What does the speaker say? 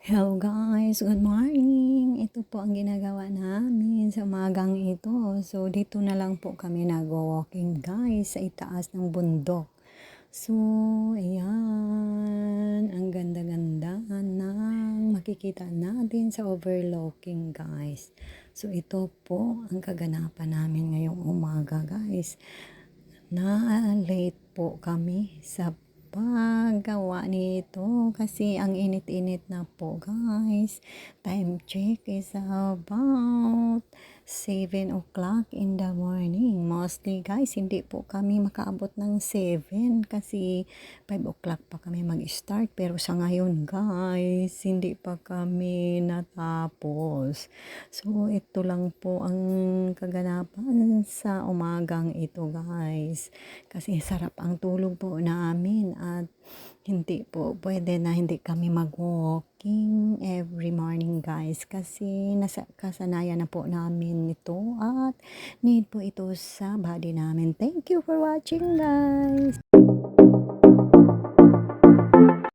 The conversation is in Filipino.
Hello guys, good morning. Ito po ang ginagawa namin sa umagang ito. So dito na lang po kami nag-walking guys sa itaas ng bundok. So ayan, ang ganda-ganda ng makikita natin sa overlooking guys. So ito po ang kaganapan namin ngayong umaga guys. Na-late po kami sa paggawa nito kasi ang init-init na po guys. Time check is about 7 o'clock in the morning. Mostly guys, hindi po kami makaabot ng 7 kasi 5 o'clock pa kami mag-start. Pero sa ngayon guys, hindi pa kami natapos. So ito lang po ang kaganapan sa umagang ito guys. Kasi sarap ang tulog po namin at hindi po pwede na hindi kami mag-walking every morning guys kasi kasanayan na po namin ito at need po ito sa body namin. Thank you for watching guys!